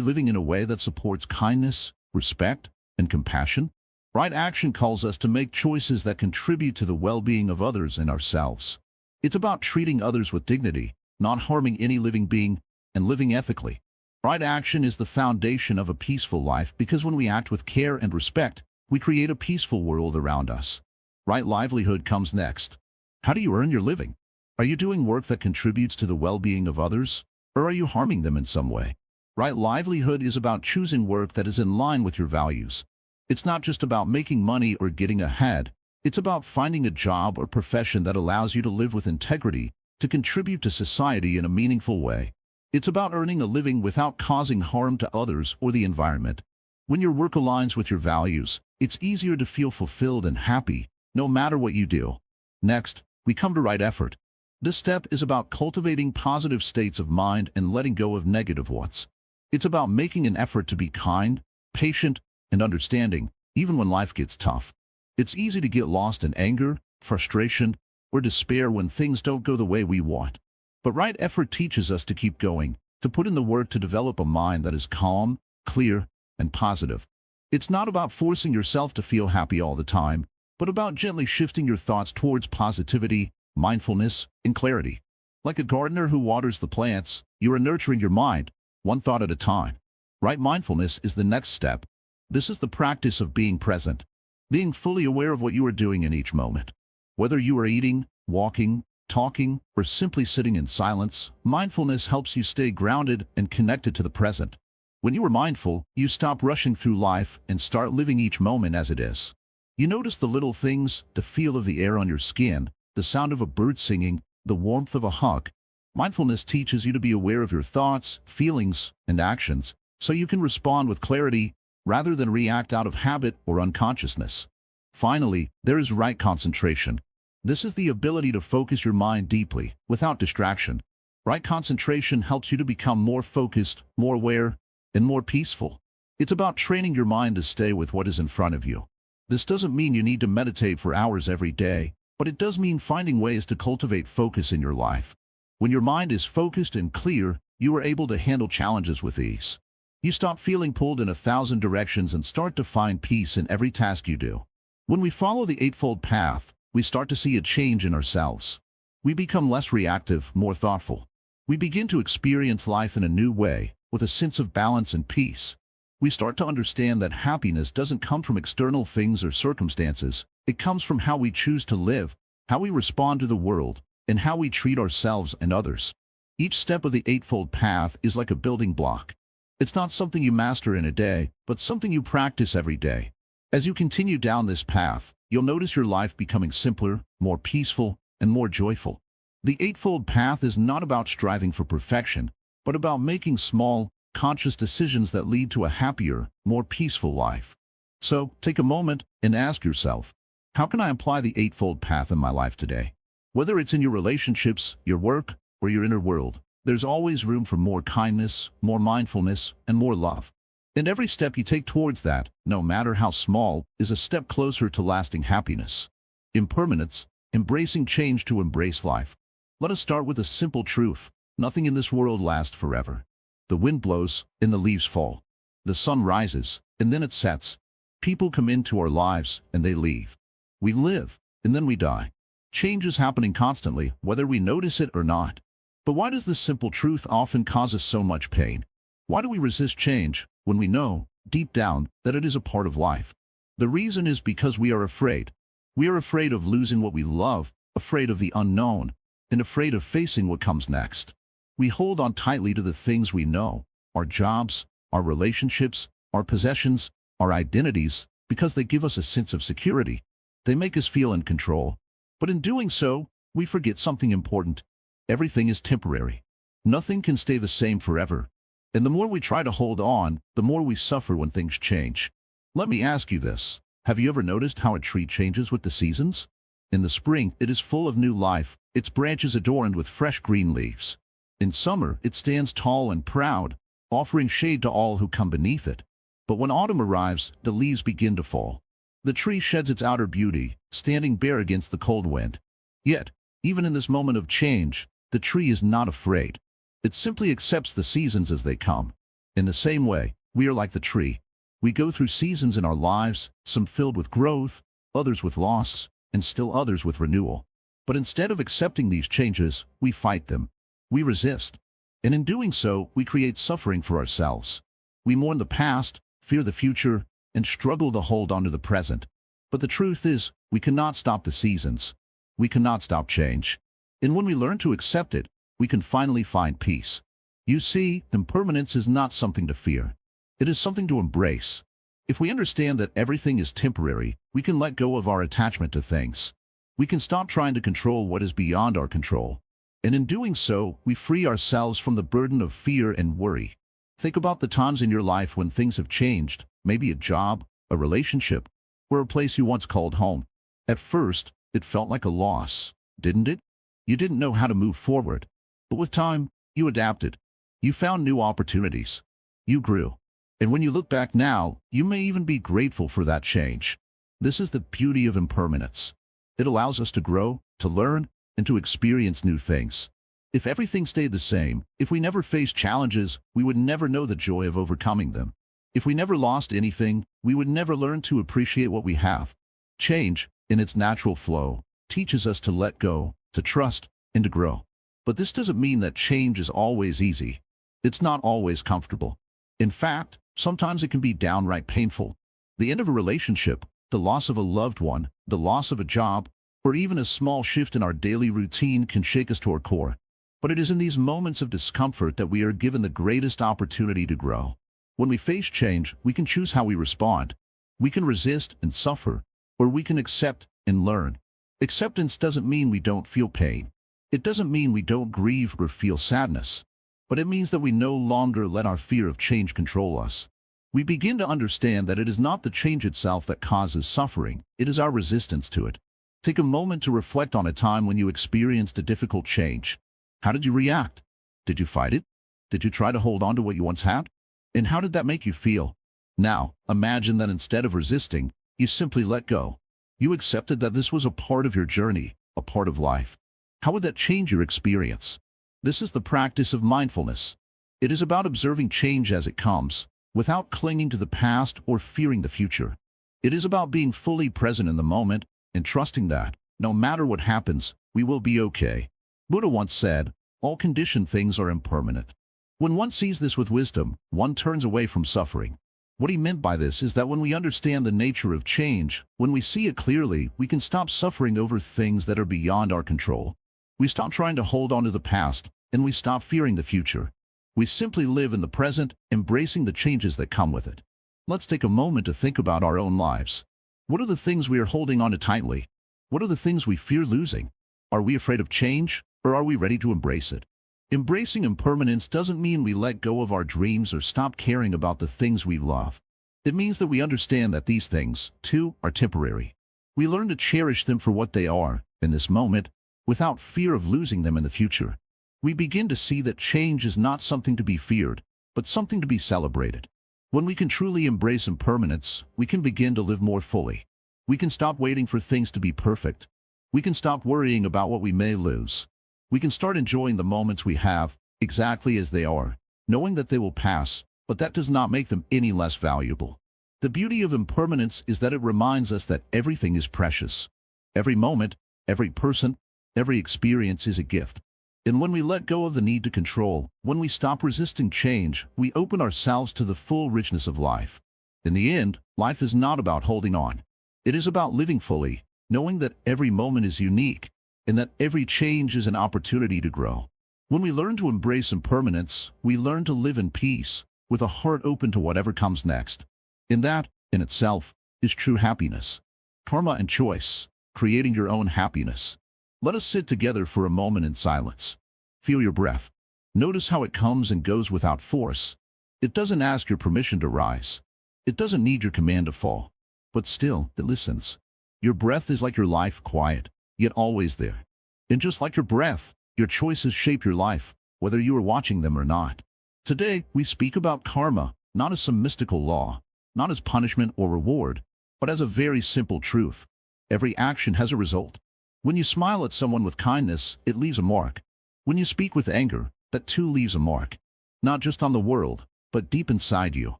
living in a way that supports kindness, respect, and compassion? Right action calls us to make choices that contribute to the well-being of others and ourselves. It's about treating others with dignity, not harming any living being, and living ethically. Right action is the foundation of a peaceful life because when we act with care and respect, we create a peaceful world around us. Right livelihood comes next. How do you earn your living? Are you doing work that contributes to the well-being of others, or are you harming them in some way? Right livelihood is about choosing work that is in line with your values. It's not just about making money or getting ahead. It's about finding a job or profession that allows you to live with integrity, to contribute to society in a meaningful way. It's about earning a living without causing harm to others or the environment. When your work aligns with your values, it's easier to feel fulfilled and happy, no matter what you do. Next, we come to right effort. This step is about cultivating positive states of mind and letting go of negative ones. It's about making an effort to be kind, patient, and understanding, even when life gets tough. It's easy to get lost in anger, frustration, or despair when things don't go the way we want. But right effort teaches us to keep going, to put in the work to develop a mind that is calm, clear, and positive. It's not about forcing yourself to feel happy all the time, but about gently shifting your thoughts towards positivity, mindfulness, and clarity. Like a gardener who waters the plants, you are nurturing your mind, one thought at a time. Right mindfulness is the next step. This is the practice of being present, being fully aware of what you are doing in each moment. Whether you are eating, walking, talking, or simply sitting in silence, mindfulness helps you stay grounded and connected to the present. When you are mindful, you stop rushing through life and start living each moment as it is. You notice the little things, the feel of the air on your skin, the sound of a bird singing, the warmth of a hug. Mindfulness teaches you to be aware of your thoughts, feelings, and actions, so you can respond with clarity rather than react out of habit or unconsciousness. Finally, there is right concentration. This is the ability to focus your mind deeply, without distraction. Right concentration helps you to become more focused, more aware, and more peaceful. It's about training your mind to stay with what is in front of you. This doesn't mean you need to meditate for hours every day, but it does mean finding ways to cultivate focus in your life. When your mind is focused and clear, you are able to handle challenges with ease. You stop feeling pulled in 1,000 directions and start to find peace in every task you do. When we follow the Eightfold Path, we start to see a change in ourselves. We become less reactive, more thoughtful. We begin to experience life in a new way, with a sense of balance and peace. We start to understand that happiness doesn't come from external things or circumstances. It comes from how we choose to live, how we respond to the world, and how we treat ourselves and others. Each step of the Eightfold Path is like a building block. It's not something you master in a day, but something you practice every day. As you continue down this path, you'll notice your life becoming simpler, more peaceful, and more joyful. The Eightfold Path is not about striving for perfection, but about making small, conscious decisions that lead to a happier, more peaceful life. So, take a moment and ask yourself, how can I apply the Eightfold Path in my life today? Whether it's in your relationships, your work, or your inner world, there's always room for more kindness, more mindfulness, and more love. And every step you take towards that, no matter how small, is a step closer to lasting happiness. Impermanence, embracing change to embrace life. Let us start with a simple truth. Nothing in this world lasts forever. The wind blows, and the leaves fall. The sun rises, and then it sets. People come into our lives, and they leave. We live, and then we die. Change is happening constantly, whether we notice it or not. But why does this simple truth often cause us so much pain? Why do we resist change when we know, deep down, that it is a part of life? The reason is because we are afraid. We are afraid of losing what we love, afraid of the unknown, and afraid of facing what comes next. We hold on tightly to the things we know, our jobs, our relationships, our possessions, our identities, because they give us a sense of security. They make us feel in control. But in doing so, we forget something important. Everything is temporary. Nothing can stay the same forever. And the more we try to hold on, the more we suffer when things change. Let me ask you this. Have you ever noticed how a tree changes with the seasons? In the spring, it is full of new life, its branches adorned with fresh green leaves. In summer, it stands tall and proud, offering shade to all who come beneath it. But when autumn arrives, the leaves begin to fall. The tree sheds its outer beauty, standing bare against the cold wind. Yet, even in this moment of change, the tree is not afraid. It simply accepts the seasons as they come. In the same way, we are like the tree. We go through seasons in our lives, some filled with growth, others with loss, and still others with renewal. But instead of accepting these changes, we fight them. We resist. And in doing so, we create suffering for ourselves. We mourn the past, fear the future, and struggle to hold on to the present. But the truth is, we cannot stop the seasons. We cannot stop change. And when we learn to accept it, we can finally find peace. You see, impermanence is not something to fear. It is something to embrace. If we understand that everything is temporary, we can let go of our attachment to things. We can stop trying to control what is beyond our control. And in doing so, we free ourselves from the burden of fear and worry. Think about the times in your life when things have changed, maybe a job, a relationship, or a place you once called home. At first, it felt like a loss, didn't it? You didn't know how to move forward. But with time, you adapted. You found new opportunities. You grew. And when you look back now, you may even be grateful for that change. This is the beauty of impermanence. It allows us to grow, to learn, and to experience new things. If everything stayed the same, if we never faced challenges, we would never know the joy of overcoming them. If we never lost anything, we would never learn to appreciate what we have. Change, in its natural flow, teaches us to let go, to trust, and to grow. But this doesn't mean that change is always easy. It's not always comfortable. In fact, sometimes it can be downright painful. The end of a relationship, the loss of a loved one, the loss of a job, or even a small shift in our daily routine can shake us to our core. But it is in these moments of discomfort that we are given the greatest opportunity to grow. When we face change, we can choose how we respond. We can resist and suffer, or we can accept and learn. Acceptance doesn't mean we don't feel pain. It doesn't mean we don't grieve or feel sadness. But it means that we no longer let our fear of change control us. We begin to understand that it is not the change itself that causes suffering, it is our resistance to it. Take a moment to reflect on a time when you experienced a difficult change. How did you react? Did you fight it? Did you try to hold on to what you once had? And how did that make you feel? Now, imagine that instead of resisting, you simply let go. You accepted that this was a part of your journey, a part of life. How would that change your experience? This is the practice of mindfulness. It is about observing change as it comes, without clinging to the past or fearing the future. It is about being fully present in the moment and trusting that, no matter what happens, we will be okay. Buddha once said, all conditioned things are impermanent. When one sees this with wisdom, one turns away from suffering. What he meant by this is that when we understand the nature of change, when we see it clearly, we can stop suffering over things that are beyond our control. We stop trying to hold on to the past, and we stop fearing the future. We simply live in the present, embracing the changes that come with it. Let's take a moment to think about our own lives. What are the things we are holding on to tightly? What are the things we fear losing? Are we afraid of change, or are we ready to embrace it? Embracing impermanence doesn't mean we let go of our dreams or stop caring about the things we love. It means that we understand that these things, too, are temporary. We learn to cherish them for what they are, in this moment, without fear of losing them in the future. We begin to see that change is not something to be feared, but something to be celebrated. When we can truly embrace impermanence, we can begin to live more fully. We can stop waiting for things to be perfect. We can stop worrying about what we may lose. We can start enjoying the moments we have, exactly as they are, knowing that they will pass, but that does not make them any less valuable. The beauty of impermanence is that it reminds us that everything is precious. Every moment, every person, every experience is a gift. And when we let go of the need to control, when we stop resisting change, we open ourselves to the full richness of life. In the end, life is not about holding on. It is about living fully, knowing that every moment is unique, and that every change is an opportunity to grow. When we learn to embrace impermanence, we learn to live in peace, with a heart open to whatever comes next. And that, in itself, is true happiness. Karma and choice, creating your own happiness. Let us sit together for a moment in silence. Feel your breath. Notice how it comes and goes without force. It doesn't ask your permission to rise. It doesn't need your command to fall. But still, it listens. Your breath is like your life, quiet, yet always there. And just like your breath, your choices shape your life, whether you are watching them or not. Today, we speak about karma, not as some mystical law, not as punishment or reward, but as a very simple truth. Every action has a result. When you smile at someone with kindness, it leaves a mark. When you speak with anger, that too leaves a mark. Not just on the world, but deep inside you.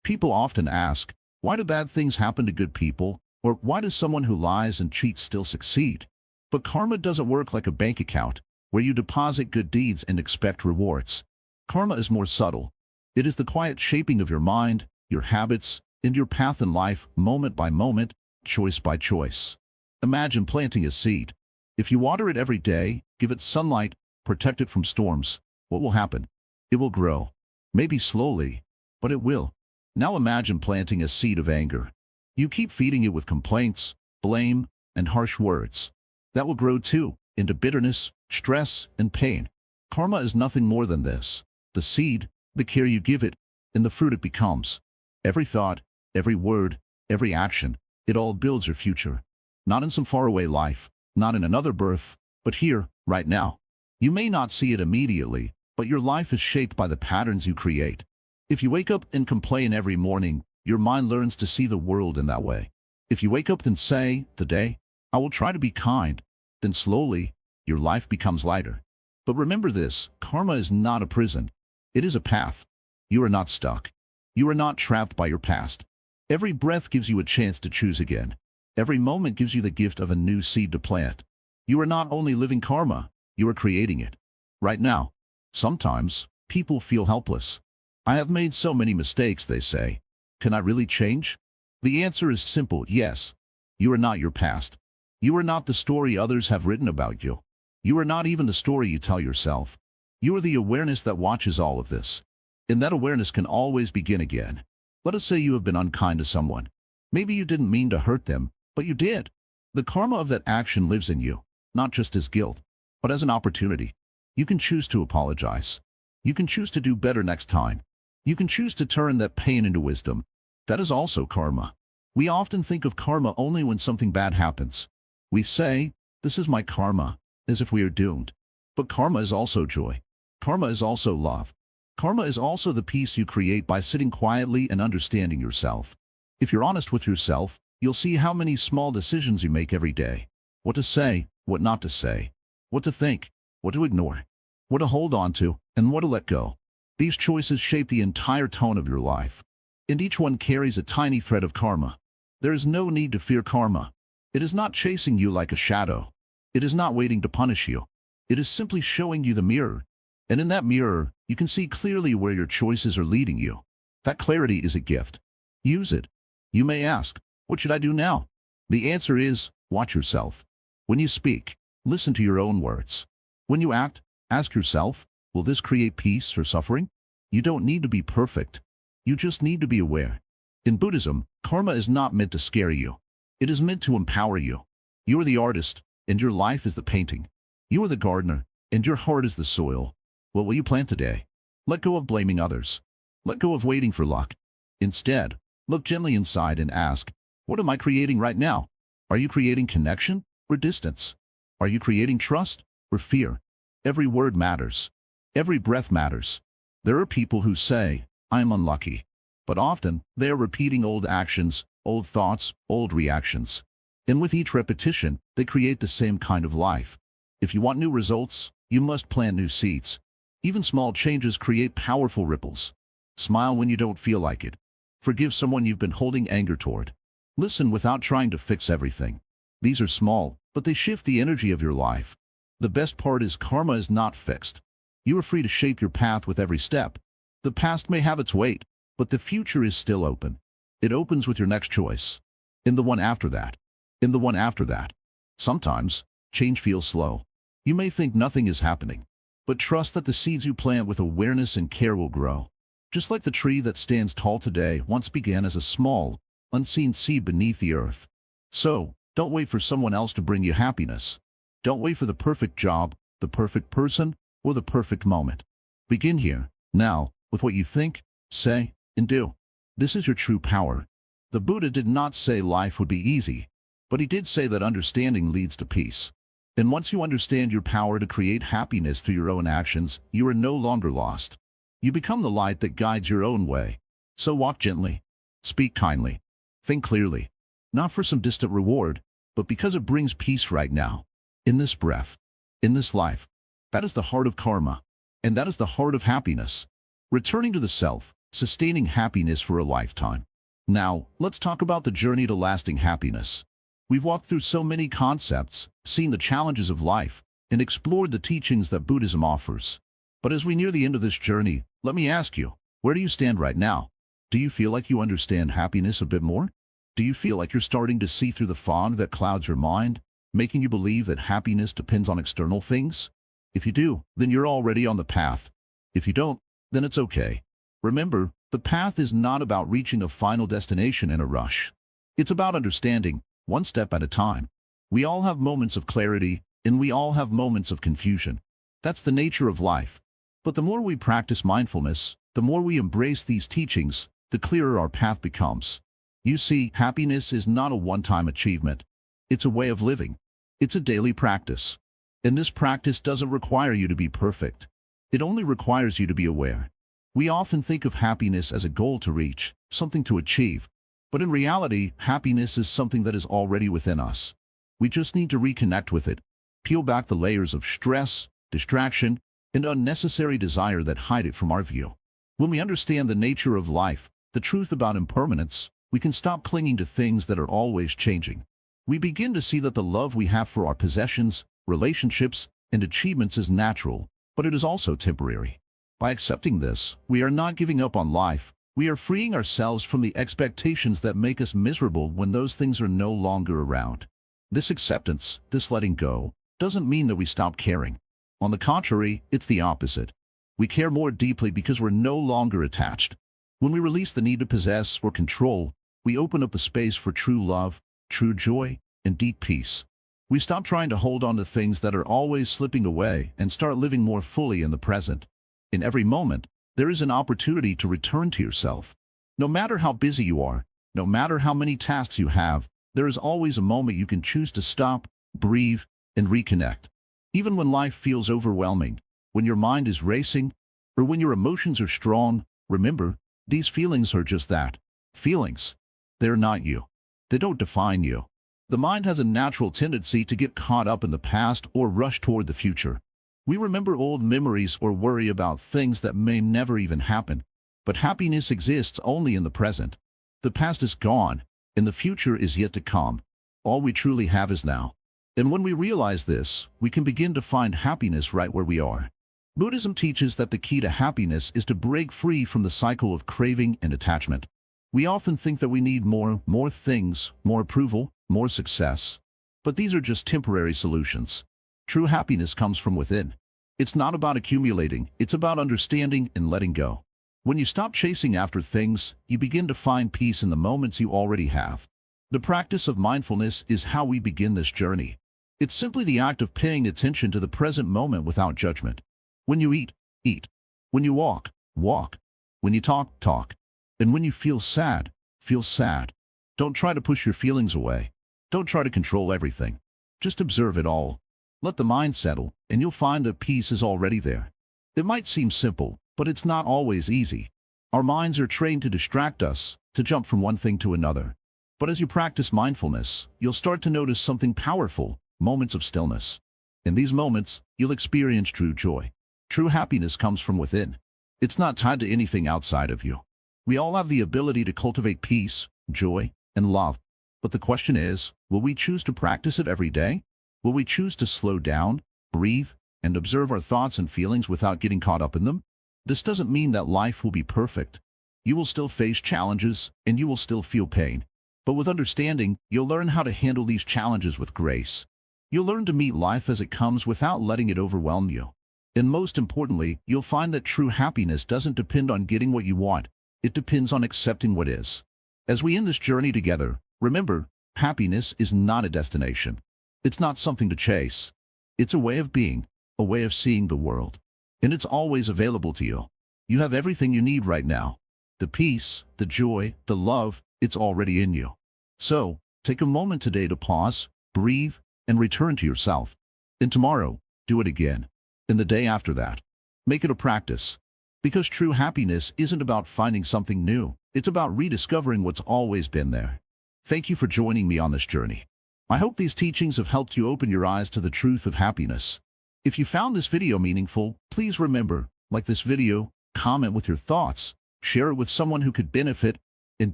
People often ask, why do bad things happen to good people? Or why does someone who lies and cheats still succeed? But karma doesn't work like a bank account, where you deposit good deeds and expect rewards. Karma is more subtle. It is the quiet shaping of your mind, your habits, and your path in life, moment by moment, choice by choice. Imagine planting a seed. If you water it every day, give it sunlight, protect it from storms, what will happen? It will grow. Maybe slowly, but it will. Now imagine planting a seed of anger. You keep feeding it with complaints, blame, and harsh words. That will grow too, into bitterness, stress, and pain. Karma is nothing more than this. The seed, the care you give it, and the fruit it becomes. Every thought, every word, every action, it all builds your future. Not in some faraway life, not in another birth, but here, right now. You may not see it immediately, but your life is shaped by the patterns you create. If you wake up and complain every morning, your mind learns to see the world in that way. If you wake up and say, today, I will try to be kind, then slowly, your life becomes lighter. But remember this, karma is not a prison. It is a path. You are not stuck. You are not trapped by your past. Every breath gives you a chance to choose again. Every moment gives you the gift of a new seed to plant. You are not only living karma, you are creating it. Right now. Sometimes, people feel helpless. I have made so many mistakes, they say. Can I really change? The answer is simple, yes. You are not your past. You are not the story others have written about you. You are not even the story you tell yourself. You are the awareness that watches all of this. And that awareness can always begin again. Let us say you have been unkind to someone. Maybe you didn't mean to hurt them, but you did. The karma of that action lives in you, not just as guilt, but as an opportunity. You can choose to apologize. You can choose to do better next time. You can choose to turn that pain into wisdom. That is also karma. We often think of karma only when something bad happens. We say, this is my karma, as if we are doomed. But karma is also joy. Karma is also love. Karma is also the peace you create by sitting quietly and understanding yourself. If you're honest with yourself, you'll see how many small decisions you make every day. What to say, what not to say. What to think, what to ignore. What to hold on to, and what to let go. These choices shape the entire tone of your life. And each one carries a tiny thread of karma. There is no need to fear karma. It is not chasing you like a shadow. It is not waiting to punish you. It is simply showing you the mirror. And in that mirror, you can see clearly where your choices are leading you. That clarity is a gift. Use it. You may ask, what should I do now? The answer is, watch yourself. When you speak, listen to your own words. When you act, ask yourself, will this create peace or suffering? You don't need to be perfect. You just need to be aware. In Buddhism, karma is not meant to scare you. It is meant to empower you. You are the artist, and your life is the painting. You are the gardener, and your heart is the soil. What will you plant today? Let go of blaming others. Let go of waiting for luck. Instead, look gently inside and ask, what am I creating right now? Are you creating connection or distance? Are you creating trust or fear? Every word matters. Every breath matters. There are people who say, I am unlucky. But often, they are repeating old actions, old thoughts, old reactions. And with each repetition, they create the same kind of life. If you want new results, you must plant new seeds. Even small changes create powerful ripples. Smile when you don't feel like it. Forgive someone you've been holding anger toward. Listen without trying to fix everything. These are small, but they shift the energy of your life. The best part is karma is not fixed. You are free to shape your path with every step. The past may have its weight, but the future is still open. It opens with your next choice. In the one after that. In the one after that. Sometimes, change feels slow. You may think nothing is happening. But trust that the seeds you plant with awareness and care will grow. Just like the tree that stands tall today once began as a small, unseen seed beneath the earth. So, don't wait for someone else to bring you happiness. Don't wait for the perfect job, the perfect person, or the perfect moment. Begin here, now, with what you think, say, and do. This is your true power. The Buddha did not say life would be easy, but he did say that understanding leads to peace. And once you understand your power to create happiness through your own actions, you are no longer lost. You become the light that guides your own way. So walk gently. Speak kindly. Think clearly. Not for some distant reward, but because it brings peace right now. In this breath. In this life. That is the heart of karma. And that is the heart of happiness. Returning to the self, sustaining happiness for a lifetime. Now, let's talk about the journey to lasting happiness. We've walked through so many concepts, seen the challenges of life, and explored the teachings that Buddhism offers. But as we near the end of this journey, let me ask you, where do you stand right now? Do you feel like you understand happiness a bit more? Do you feel like you're starting to see through the fog that clouds your mind, making you believe that happiness depends on external things? If you do, then you're already on the path. If you don't, then it's okay. Remember, the path is not about reaching a final destination in a rush. It's about understanding, one step at a time. We all have moments of clarity, and we all have moments of confusion. That's the nature of life. But the more we practice mindfulness, the more we embrace these teachings, the clearer our path becomes. You see, happiness is not a one-time achievement. It's a way of living. It's a daily practice. And this practice doesn't require you to be perfect. It only requires you to be aware. We often think of happiness as a goal to reach, something to achieve. But in reality, happiness is something that is already within us. We just need to reconnect with it, peel back the layers of stress, distraction, and unnecessary desire that hide it from our view. When we understand the nature of life, the truth about impermanence, we can stop clinging to things that are always changing. We begin to see that the love we have for our possessions, relationships, and achievements is natural, but it is also temporary. By accepting this, we are not giving up on life. We are freeing ourselves from the expectations that make us miserable when those things are no longer around. This acceptance, this letting go, doesn't mean that we stop caring. On the contrary, it's the opposite. We care more deeply because we're no longer attached. When we release the need to possess or control, we open up the space for true love, true joy, and deep peace. We stop trying to hold on to things that are always slipping away and start living more fully in the present. In every moment, there is an opportunity to return to yourself. No matter how busy you are, no matter how many tasks you have, there is always a moment you can choose to stop, breathe, and reconnect. Even when life feels overwhelming, when your mind is racing, or when your emotions are strong, remember, these feelings are just that, feelings. They're not you. They don't define you. The mind has a natural tendency to get caught up in the past or rush toward the future. We remember old memories or worry about things that may never even happen. But happiness exists only in the present. The past is gone, and the future is yet to come. All we truly have is now. And when we realize this, we can begin to find happiness right where we are. Buddhism teaches that the key to happiness is to break free from the cycle of craving and attachment. We often think that we need more things, more approval, more success. But these are just temporary solutions. True happiness comes from within. It's not about accumulating, it's about understanding and letting go. When you stop chasing after things, you begin to find peace in the moments you already have. The practice of mindfulness is how we begin this journey. It's simply the act of paying attention to the present moment without judgment. When you eat, eat. When you walk, walk. When you talk, talk. And when you feel sad, feel sad. Don't try to push your feelings away. Don't try to control everything. Just observe it all. Let the mind settle, and you'll find that peace is already there. It might seem simple, but it's not always easy. Our minds are trained to distract us, to jump from one thing to another. But as you practice mindfulness, you'll start to notice something powerful, moments of stillness. In these moments, you'll experience true joy. True happiness comes from within. It's not tied to anything outside of you. We all have the ability to cultivate peace, joy, and love. But the question is, will we choose to practice it every day? Will we choose to slow down, breathe, and observe our thoughts and feelings without getting caught up in them? This doesn't mean that life will be perfect. You will still face challenges, and you will still feel pain. But with understanding, you'll learn how to handle these challenges with grace. You'll learn to meet life as it comes without letting it overwhelm you. And most importantly, you'll find that true happiness doesn't depend on getting what you want. It depends on accepting what is. As we end this journey together, remember, happiness is not a destination. It's not something to chase. It's a way of being, a way of seeing the world. And it's always available to you. You have everything you need right now. The peace, the joy, the love, it's already in you. So, take a moment today to pause, breathe, and return to yourself. And tomorrow, do it again. And the day after that. Make it a practice. Because true happiness isn't about finding something new. It's about rediscovering what's always been there. Thank you for joining me on this journey. I hope these teachings have helped you open your eyes to the truth of happiness. If you found this video meaningful, please remember, like this video, comment with your thoughts, share it with someone who could benefit, and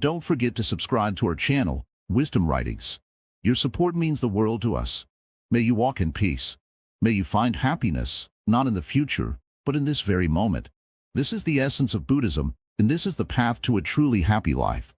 don't forget to subscribe to our channel, Wisdom Writings. Your support means the world to us. May you walk in peace. May you find happiness, not in the future, but in this very moment. This is the essence of Buddhism, and this is the path to a truly happy life.